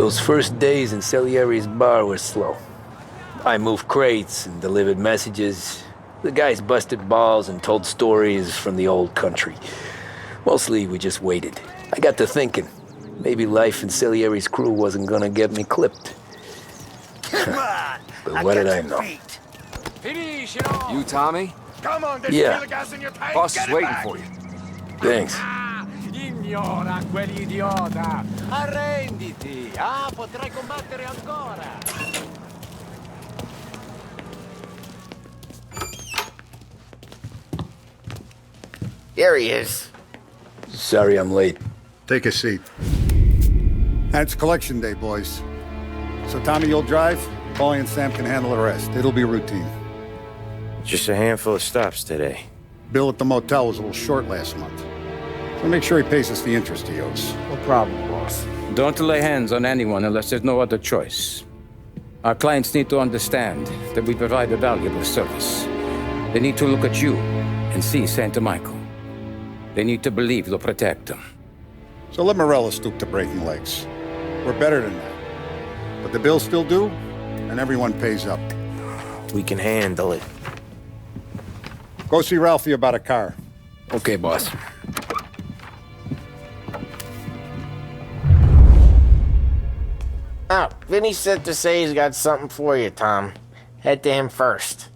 Those first days in Salieri's bar were slow. I moved crates and delivered messages. The guys busted balls and told stories from the old country. Mostly, we just waited. I got to thinking, maybe life in Salieri's crew wasn't gonna get me clipped. Come on! But what did I know? You, Tommy? Come on, Yeah. the gas in your tank. Boss Get is it waiting back. for you. Thanks. Ignora quell'idiota! Arrenditi! Ah, potrai combattere ancora! Here he is. Sorry I'm late. Take a seat. And it's collection day, boys. So Tommy, you'll drive. Paulie and Sam can handle the rest. It'll be routine. Just a handful of stops today. Bill at the motel was a little short last month. So make sure he pays us the interest he owes. No problem, boss. Don't lay hands on anyone unless there's no other choice. Our clients need to understand that we provide a valuable service. They need to look at you and see Santa Michael. They need to believe you'll protect them. So let Morella stoop to breaking legs. We're better than that. But the bill's still due, and everyone pays up. We can handle it. Go see Ralphie about a car. Okay, boss. Oh, Vinny said to say he's got something for you, Tom. Head to him first.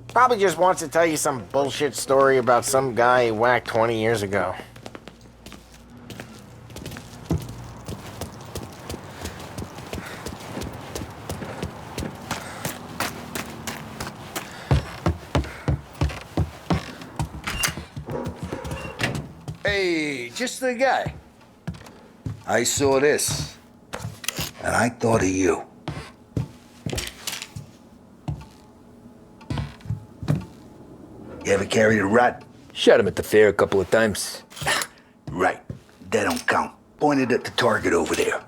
Probably just wants to tell you some bullshit story about some guy he whacked 20 years ago. Hey, just the guy. I saw this, and I thought of you. You ever carried a rat? Shot him at the fair a couple of times. Right. That don't count. Pointed at the target over there.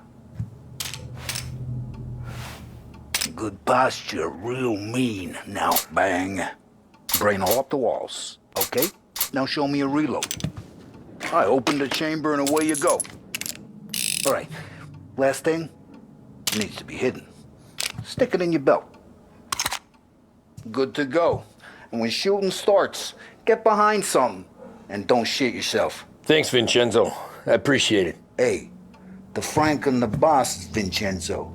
Good posture, real mean. Now, bang. Brain all off the walls. Okay? Now show me a reload. I open the chamber and away you go. All right. Last thing. Needs to be hidden. Stick it in your belt. Good to go. And when shooting starts, get behind something. And don't shit yourself. Thanks, Vincenzo. I appreciate it. Hey, the Frank and the boss, Vincenzo.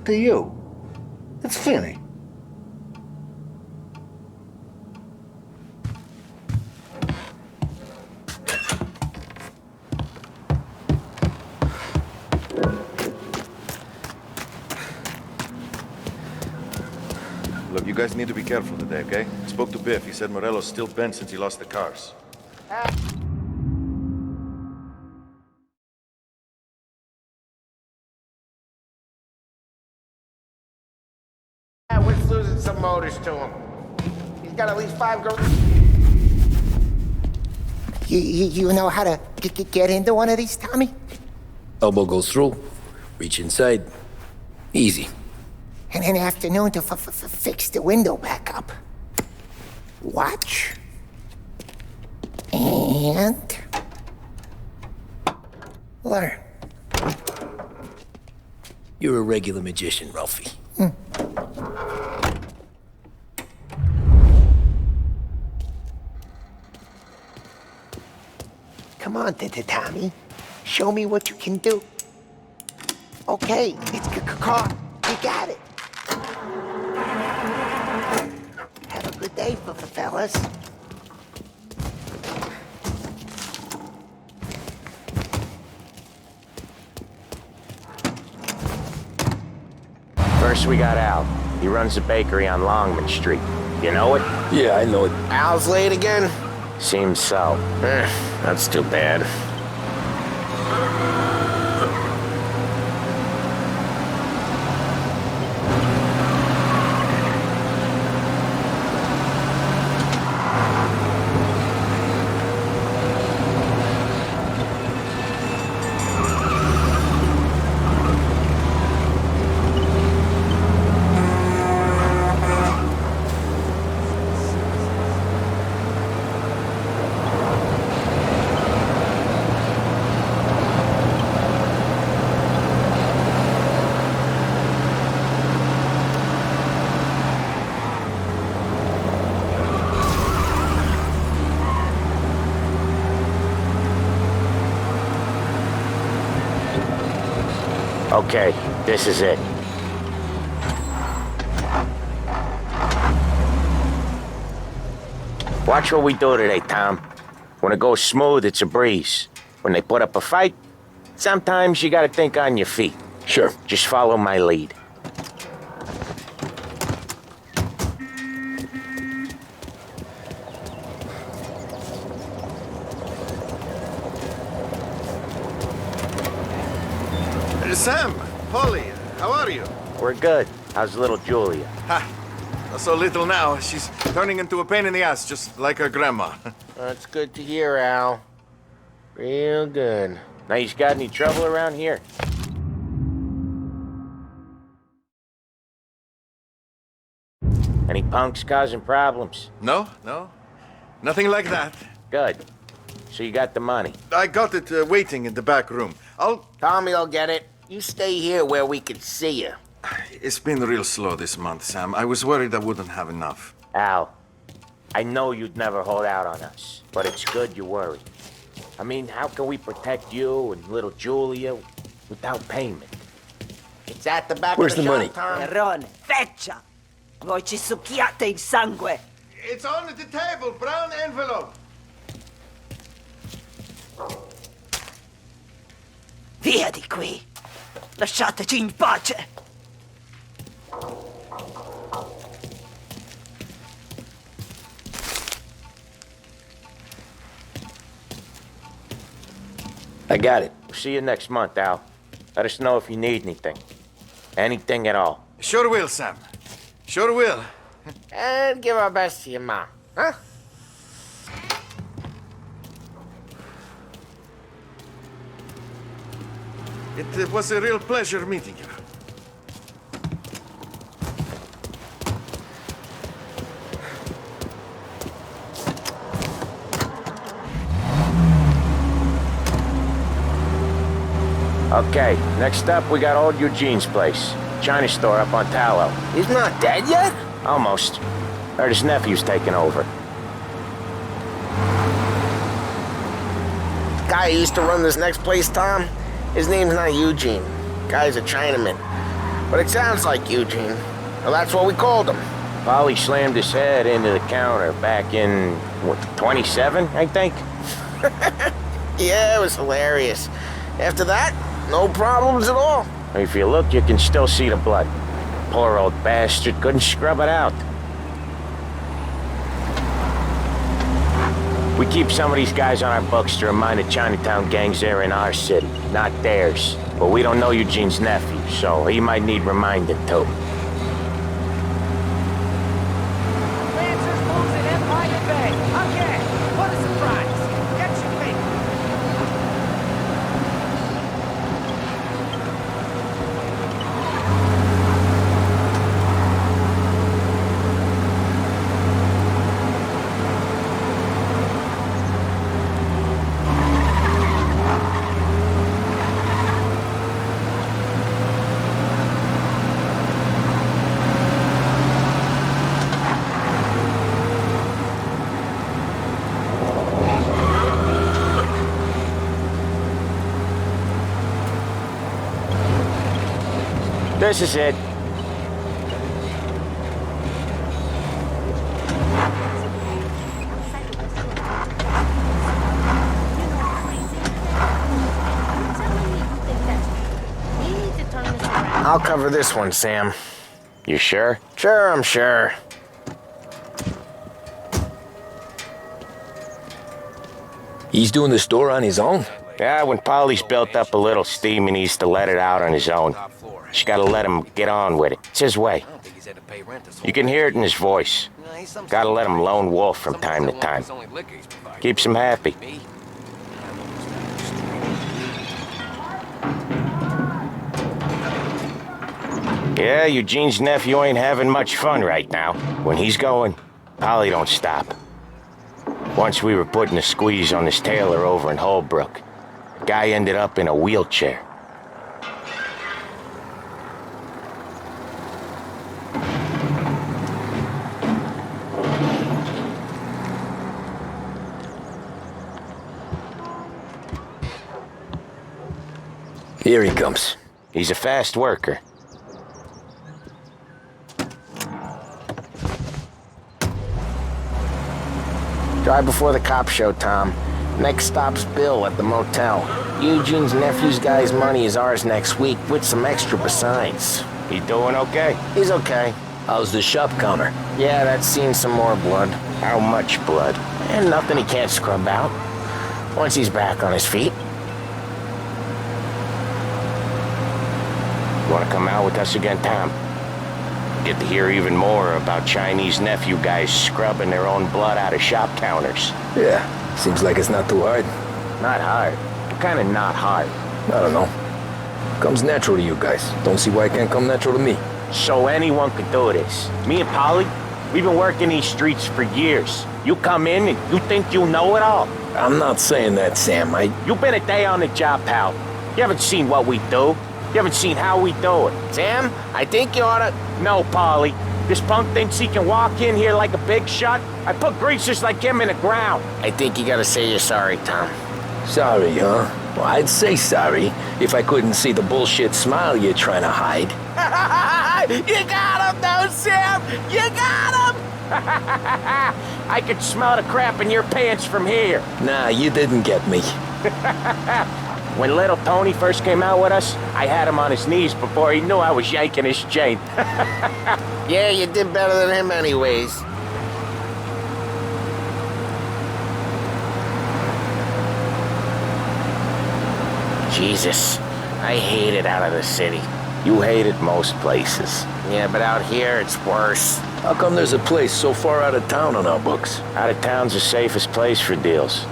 To you. It's Finny. Look, you guys need to be careful today, okay? I spoke to Biff. He said Morello's still bent since he lost the cars. We're losing some motors to him. He's got at least 5 girls. You know how to get into one of these, Tommy? Elbow goes through. Reach inside. Easy. And an afternoon to fix the window back up. Watch. And... learn. You're a regular magician, Ralphie. Come on, Tommy. Show me what you can do. Okay, it's car. You got it. Have a good day, fellas. First we got Al. He runs a bakery on Longman Street. You know it? Yeah, I know it. Al's late again? Seems so. That's too bad. Okay, this is it. Watch what we do today, Tom. When it goes smooth, it's a breeze. When they put up a fight, sometimes you gotta think on your feet. Sure. Just follow my lead. Sam, Polly, how are you? We're good. How's little Julia? Ha! Not so little now. She's turning into a pain in the ass, just like her grandma. That's good to hear, Al. Real good. Now, you got any trouble around here? Any punks causing problems? No, no. Nothing like that. Good. So you got the money? I got it waiting in the back room. Tommy'll get it. You stay here where we can see you. It's been real slow this month, Sam. I was worried I wouldn't have enough. Al, I know you'd never hold out on us, but it's good you're worried. I mean, how can we protect you and little Julia without payment? It's at the back Where's of the the money? shop, Tom. Errone, feccia! Voi ci succhiate il sangue! It's on the table, brown envelope. Via di qui! Lasciateci in pace! I got it. See you next month, Al. Let us know if you need anything. Anything at all. Sure will, Sam. Sure will. And give our best to your mom, huh? It was a real pleasure meeting you. Okay, next up we got old Eugene's place. China store up on Tallow. He's not dead yet? Almost. Heard his nephew's taking over. Guy who used to run this next place, Tom, his name's not Eugene. Guy's a Chinaman. But it sounds like Eugene. Well, that's what we called him. Polly slammed his head into the counter back in, what, 27, I think? Yeah, it was hilarious. After that, no problems at all. If you look, you can still see the blood. Poor old bastard couldn't scrub it out. We keep some of these guys on our books to remind the Chinatown gangs they're in our city, not theirs. But we don't know Eugene's nephew, so he might need reminding too. Lancers moves in Empire Bay. Okay, what a surprise. Get your paper. This is it. I'll cover this one, Sam. You sure? Sure, I'm sure. He's doing the store on his own? Yeah, when Polly's built up a little steam, he needs to let it out on his own. She gotta let him get on with it. It's his way. You can hear it in his voice. Gotta let him lone wolf from time to time. Keeps him happy. Yeah, Eugene's nephew ain't having much fun right now. When he's going, Polly don't stop. Once we were putting a squeeze on this tailor over in Holbrook. The guy ended up in a wheelchair. Here he comes. He's a fast worker. Drive before the cops show, Tom. Next stop's Bill at the motel. Eugene's nephew's guy's money is ours next week, with some extra besides. He doing okay? He's okay. How's the shop counter? Yeah, that's seen some more blood. How much blood? And nothing he can't scrub out. Once he's back on his feet. You wanna come out with us again, Tom? Get to hear even more about Chinese nephew guys scrubbing their own blood out of shop counters. Yeah, seems like it's not too hard. Not hard. Kinda not hard. I don't know. Comes natural to you guys. Don't see why it can't come natural to me. So anyone could do this. Me and Polly, we've been working these streets for years. You come in and you think you know it all. I'm not saying that, Sam. You've been a day on the job, pal. You haven't seen what we do. You haven't seen how we do it. Sam, I think you oughta... No, Polly. This punk thinks he can walk in here like a big shot. I put greasers like him in the ground. I think you gotta say you're sorry, Tom. Sorry, huh? Well, I'd say sorry if I couldn't see the bullshit smile you're trying to hide. You got him, though, Sam! You got him! I could smell the crap in your pants from here. Nah, you didn't get me. When little Tony first came out with us, I had him on his knees before he knew I was yanking his chain. Yeah, you did better than him anyways. Jesus, I hate it out of the city. You hate it most places. Yeah, but out here, it's worse. How come there's a place so far out of town on our books? Out of town's the safest place for deals.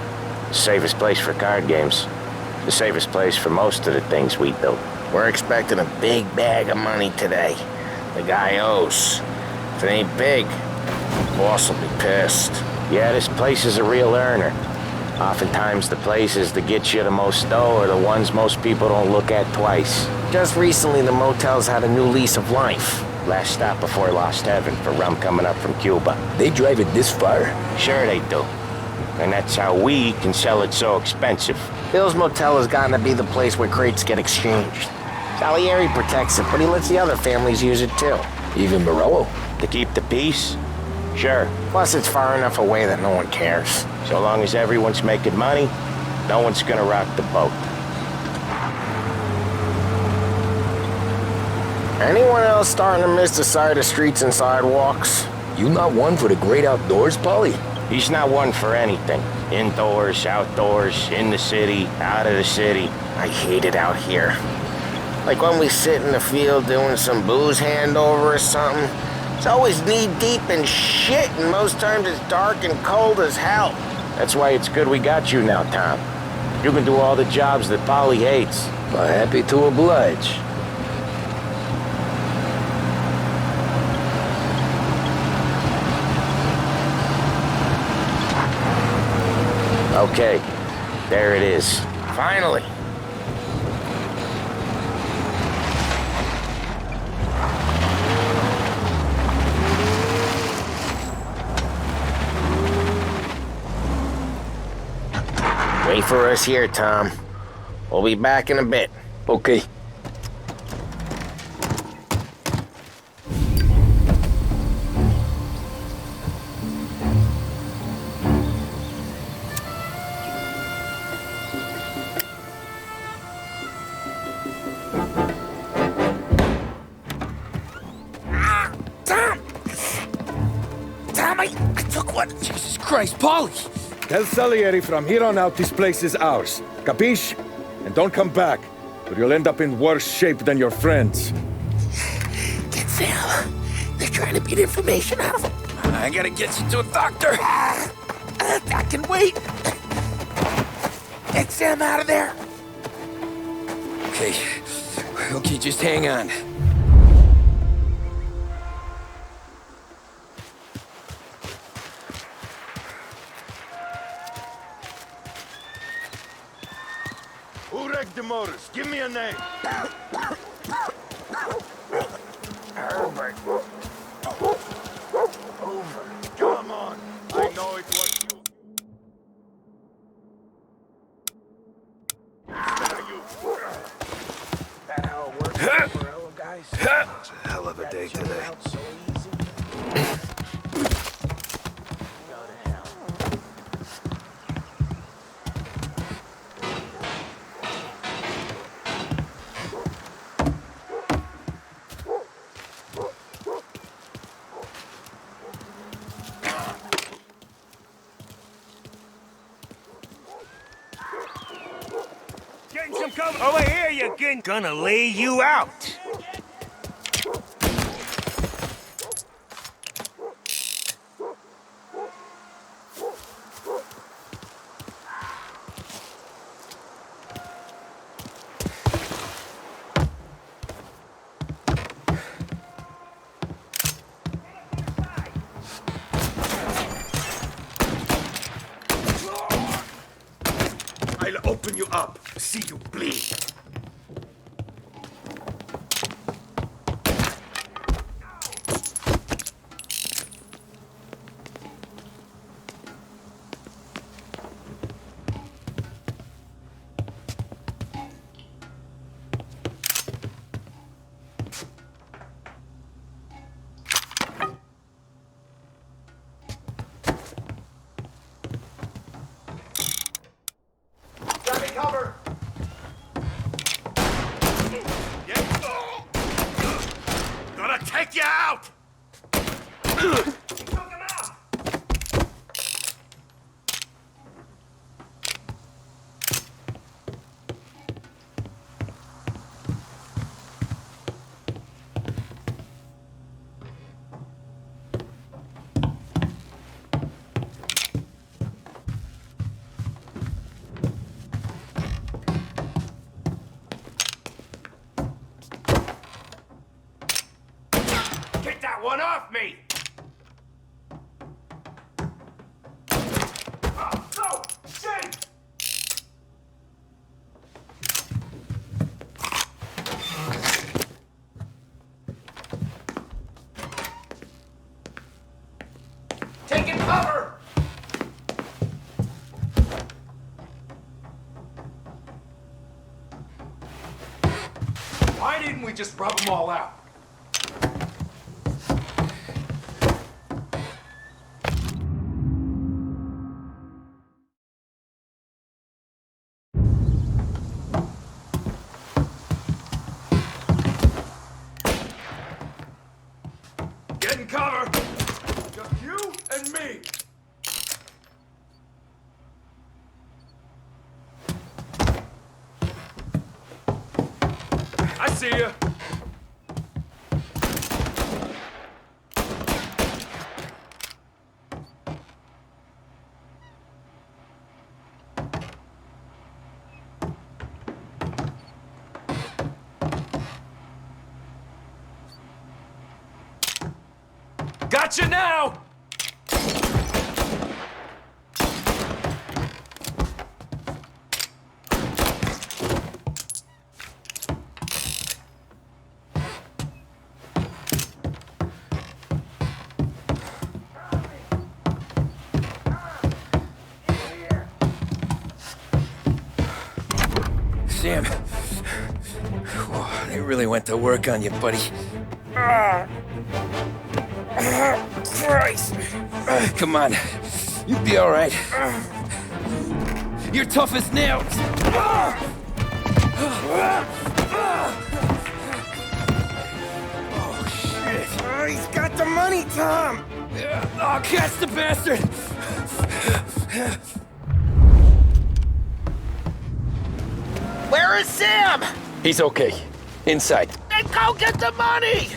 The safest place for card games. The safest place for most of the things we do. We're expecting a big bag of money today. The guy owes. If it ain't big, the boss will be pissed. Yeah, this place is a real earner. Oftentimes the places that get you the most dough are the ones most people don't look at twice. Just recently, the motel's had a new lease of life. Last stop before Lost Heaven for rum coming up from Cuba. They drive it this far? Sure they do. And that's how we can sell it so expensive. Bill's Motel has gotten to be the place where crates get exchanged. Salieri protects it, but he lets the other families use it too. Even Morello? To keep the peace? Sure. Plus, it's far enough away that no one cares. So long as everyone's making money, no one's gonna rock the boat. Anyone else starting to miss the side of streets and sidewalks? You not one for the great outdoors, Polly? He's not one for anything. Indoors, outdoors, in the city, out of the city. I hate it out here. Like when we sit in the field doing some booze handover or something. It's always knee-deep in shit, and most times it's dark and cold as hell. That's why it's good we got you now, Tom. You can do all the jobs that Polly hates. Well, happy to oblige. Okay, there it is. Finally. Wait for us here, Tom. We'll be back in a bit. Okay. I took one. Jesus Christ, Polly! Tell Salieri from here on out this place is ours. Capiche? And don't come back, or you'll end up in worse shape than your friends. Get Sam. They're trying to beat information out of him. I gotta get you to a doctor. I can wait. Get Sam out of there. Okay, just hang on. Who wrecked the motors? Give me a name. Herbert. Over. Come on. I know it was you. day today. Getting some cover. Over here, you king. Gonna lay you out. I'll open you up. See you bleed. Cover! Gonna take you out! Took him out! Get that one off me! Oh, no! Shit! Taking cover! Why didn't we just rub them all out? Getting cover! Just you and me! I see you! Gotcha now! Sam, whoa, they really went to work on you, buddy. Christ! Come on, you'll be all right. You're tough as nails. Oh shit! Oh, he's got the money, Tom! Oh, catch the bastard! Where is Sam? He's okay. Inside. Then go get the money!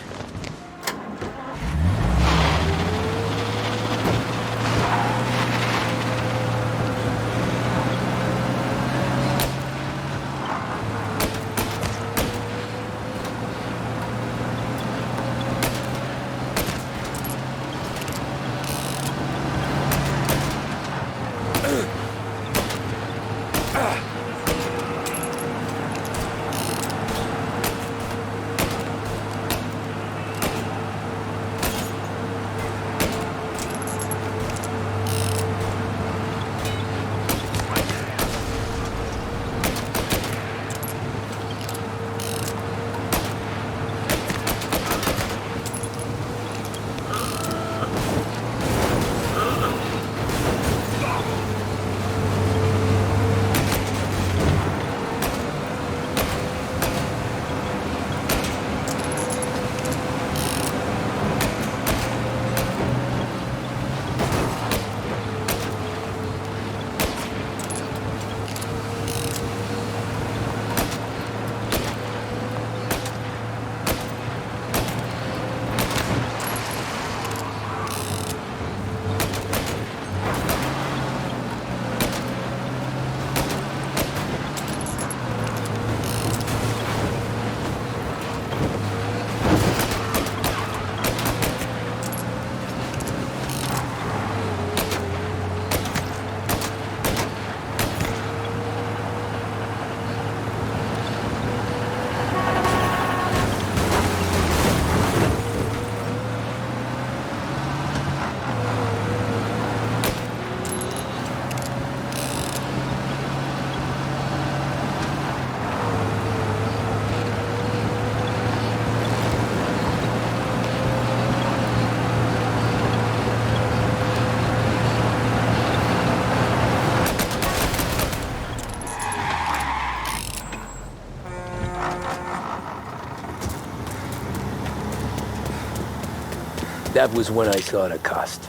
That was when I saw the cost.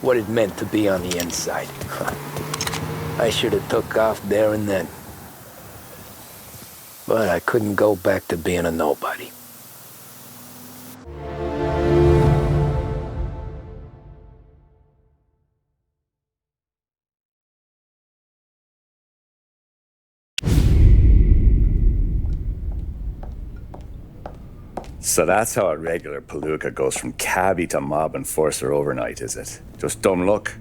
What it meant to be on the inside. I should have took off there and then. But I couldn't go back to being a nobody. So that's how a regular palooka goes from cabbie to mob enforcer overnight, is it? Just dumb luck?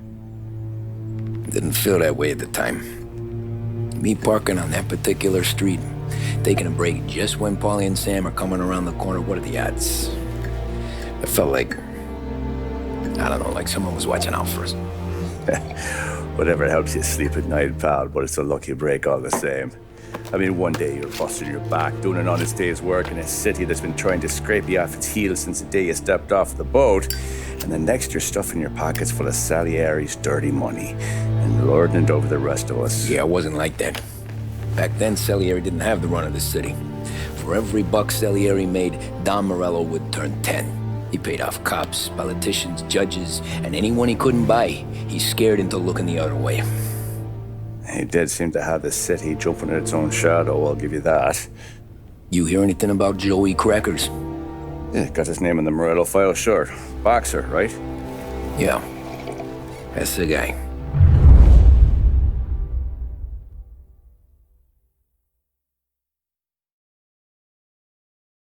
Didn't feel that way at the time. Me parking on that particular street, taking a break just when Paulie and Sam are coming around the corner, what are the odds? I felt like, I don't know, like someone was watching out for us. Whatever helps you sleep at night, pal, but it's a lucky break all the same. I mean, one day you're busting your back, doing an honest day's work in a city that's been trying to scrape you off its heels since the day you stepped off the boat, and the next you're stuffing your pockets full of Salieri's dirty money and lording it over the rest of us. Yeah, it wasn't like that. Back then, Salieri didn't have the run of the city. For every buck Salieri made, Don Morello would turn 10. He paid off cops, politicians, judges, and anyone he couldn't buy, he scared into looking the other way. He did seem to have the city jumping at its own shadow, I'll give you that. You hear anything about Joey Crackers? Yeah, got his name in the Morello file, sure. Boxer, right? Yeah, that's the guy.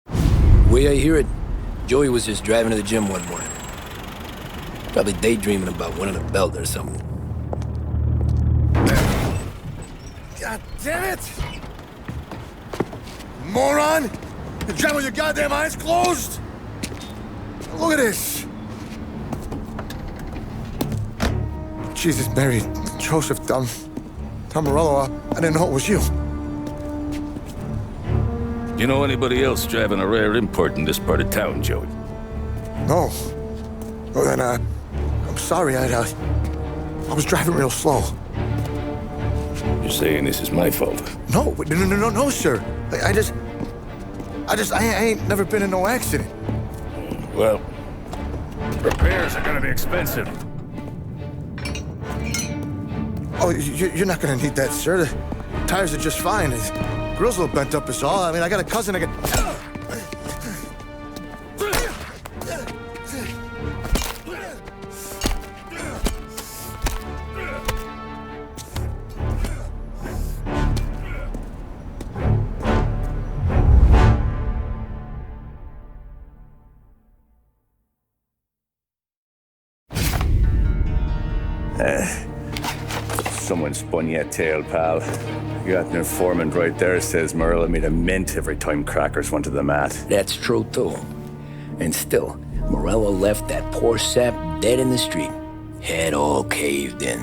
The way I hear it, Joey was just driving to the gym one morning. Probably daydreaming about winning a belt or something. God damn it! Moron! You're driving with your goddamn eyes closed? Look at this! Jesus, Mary, Joseph, Tom Morello, I didn't know it was you. You know anybody else driving a rare import in this part of town, Joey? No. Well, then, I'm sorry, I was driving real slow. You're saying this is my fault? No, sir. I ain't never been in no accident. Well, repairs are gonna be expensive. Oh, you're not gonna need that, sir. The tires are just fine. The grill's a little bent up is all. I mean, I got a cousin I can... Someone spun you a tail, pal. You got an informant right there says Morello made a mint every time Crackers went to the mat. That's true, too. And still, Morello left that poor sap dead in the street. Head all caved in.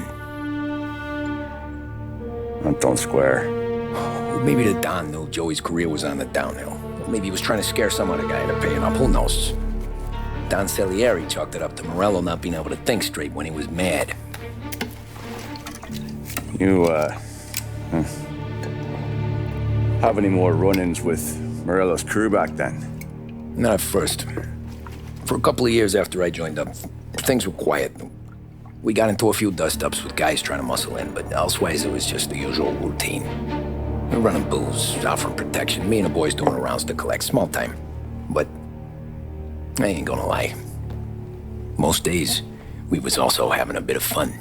That don't square. Well, maybe the Don knew Joey's career was on the downhill. Or maybe he was trying to scare some other guy into paying up. Who knows? Don Salieri chalked it up to Morello not being able to think straight when he was mad. You, have any more run-ins with Morello's crew back then? Not at first. For a couple of years after I joined up, things were quiet. We got into a few dust-ups with guys trying to muscle in, but elsewise it was just the usual routine. We're running booze, offering protection, me and the boys doing rounds to collect, small time. But I ain't gonna lie. Most days, we was also having a bit of fun.